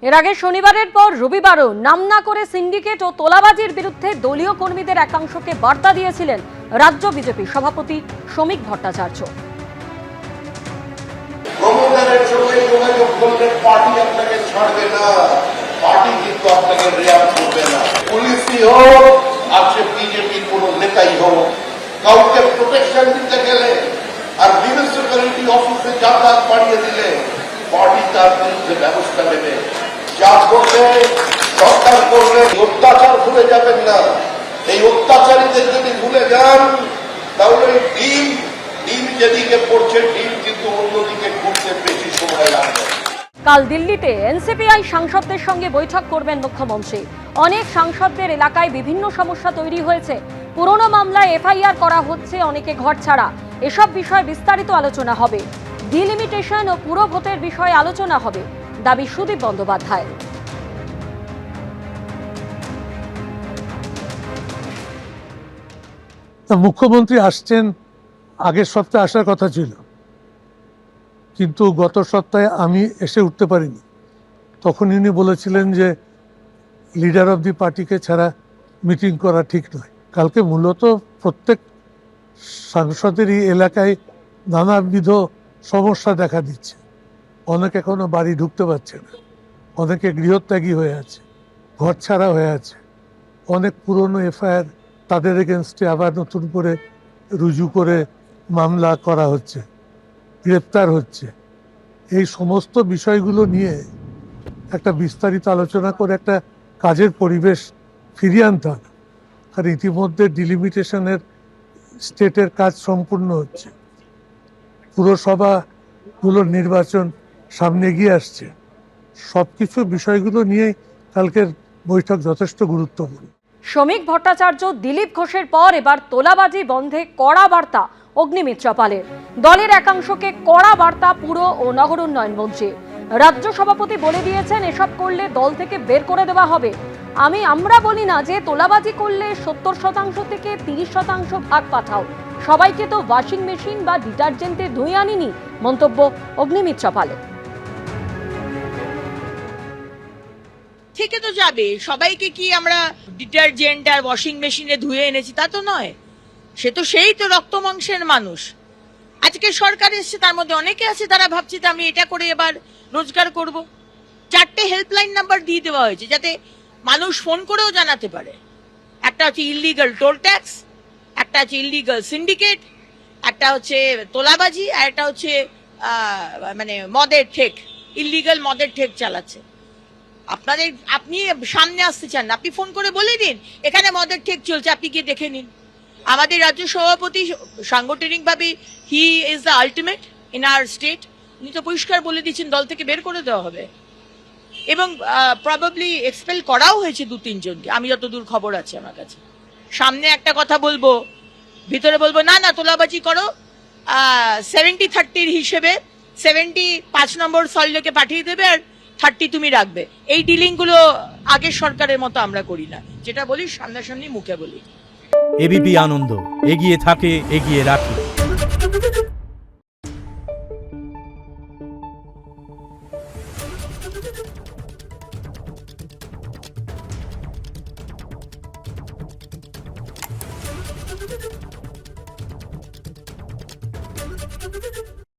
এর আগে শনিবারের পর রবিবারও নাম না করে সিন্ডিকেট ও তোলাবাজির বিরুদ্ধে দলীয় কর্মীদের একাংশকে বার্তা দিয়েছিলেন রাজ্য বিজেপি সভাপতি শ্রমিক ভট্টাচার্য। প্রমোটারের সঙ্গে যোগাযোগ করলে পার্টি আপনাকে ছাড়বে না, পার্টি কিন্তু আপনাকে রিয়াক্ট করবে না। পুলিশই হোক আর সে বিজেপির কোন নেতাই হোক, কাউকে প্রোটেকশন দিতে গেলে আর মিউনিসিপ্যালিটি অফিসে যাতায়াত বাড়িয়ে দিলে পার্টি তার বিরুদ্ধে ব্যবস্থা নেবে। যা করবে সরকার করবে, অত্যাচার ভুলে যাবেন না। এই অত্যাচারীদের যদি ভুলে যান তাহলে ডিম যেদিকে পড়ছে ডিম কিন্তু অন্যদিকে ঘুরতে বেশি সময় লাগবে। কাল দিল্লিতে এনসিপিআই সাংসদদের সঙ্গে বৈঠক করবেন মুখ্যমন্ত্রী। অনেক সাংসদদের এলাকায় বিভিন্ন সমস্যা তৈরি হয়েছে, পুরনো মামলায় এফআইআর করা হচ্ছে, অনেকে ঘর ছাড়া। এসব বিষয়ে বিস্তারিত আলোচনা হবে। ডিলিমিটেশন ও পুরো ভোটের বিষয়ে আলোচনা হবে, দাবি সুদীপ বন্দ্যোপাধ্যায়। মুখ্যমন্ত্রী আসছেন, আগের সপ্তাহে আসার কথা ছিল, কিন্তু গত সপ্তাহে আমি এসে উঠতে পারিনি। তখন ইনি বলেছিলেন যে লিডার অব দি পার্টিকে ছাড়া মিটিং করা ঠিক নয়। কালকে মূলত প্রত্যেক সাংসদেরই এলাকায় নানাবিধ সমস্যা দেখা দিচ্ছে। অনেকে এখনো বাড়ি ঢুকতে পারছে না, অনেকে গৃহত্যাগী হয়ে আছে, ঘর ছাড়া হয়ে আছে, অনেক পুরনো এফআইআর তাদের এগেনস্টে আবার নতুন করে রুজু করে মামলা করা হচ্ছে, গ্রেপ্তার হচ্ছে। এই সমস্ত বিষয়গুলো নিয়ে একটা বিস্তারিত আলোচনা করে একটা কাজের পরিবেশ ফিরিয়ে আনতে হবে। আর ইতিমধ্যে ডিলিমিটেশনের স্টেটের কাজ সম্পূর্ণ হচ্ছে, পুরসভাগুলোর নির্বাচন সামনে এগিয়ে আসছে। সবকিছু বিষয়গুলো নিয়ে কালকের বৈঠক যথেষ্ট গুরুত্বপূর্ণ। শ্রমিক ভট্টাচার্য, দিলীপ ঘোষের পর এবার তোলাবাজি বন্ধে কড়া বার্তা অগ্নিমিত্রা পালের। দলের একাংশকে কড়া বার্তা পুর ও নগর উন্নয়ন মন্ত্রী। রাজ্য সভাপতি বলে দিয়েছেন, এসব করলে দল থেকে বের করে দেওয়া হবে। আমরা বলি না যে তোলাবাজি করলে 70% থেকে 30% ভাগ পাঠাও, সবাইকে তো ওয়াশিং মেশিন বা ডিটারজেন্টে ধুয়ে আনিনি, মন্তব্য অগ্নিমিত্রা পালের। থেকে তো যাবে, সবাইকে কি আমরা ডিটারজেন্ট আর ওয়াশিং মেশিনে ধুয়ে এনেছি তা তো নয়। সেই তো রক্ত মাংসের মানুষ। আজকে সরকার এসছে, তার মধ্যে অনেকে আছে তারা ভাবছে যে আমি এটা করে এবার রোজগার করব। 4টে হেল্পলাইন নাম্বার দিয়ে দেওয়া হয়েছে যাতে মানুষ ফোন করেও জানাতে পারে। একটা হচ্ছে ইলিগাল টোল ট্যাক্স, একটা হচ্ছে ইলিগাল সিন্ডিকেট, একটা হচ্ছে তোলাবাজি, আর একটা হচ্ছে মানে মদের ঠেক, ইলিগাল মদের ঠেক চালাচ্ছে। আপনি সামনে আসতে চান না, আপনি ফোন করে বলে দিন এখানে মদের ঠেক চলছে, আপনি গিয়ে দেখে নিন। আমাদের রাজ্য সভাপতি সাংগঠনিকভাবে he is the ultimate in our state. উনি তো পরিষ্কার বলে দিচ্ছেন দল থেকে বের করে দেওয়া হবে এবং প্রবাবলি এক্সপেল করাও হয়েছে 2-3 জনকে, আমি যতদূর খবর আছে আমার কাছে। সামনে একটা কথা বলবো, ভিতরে বলবো না না তোলাবাজি করো, 70-30 হিসেবে 70 5 নম্বর সল্টলেকে পাঠিয়ে দেবে আর 30 তুমি রাখবে। এই ডিলিং গুলো আগের সরকারের মতো আমরা করি না, যেটা বলি সামনাসামনি মুখে বলি। এবিপি আনন্দ, এগিয়ে থাকে, এগিয়ে রাখে।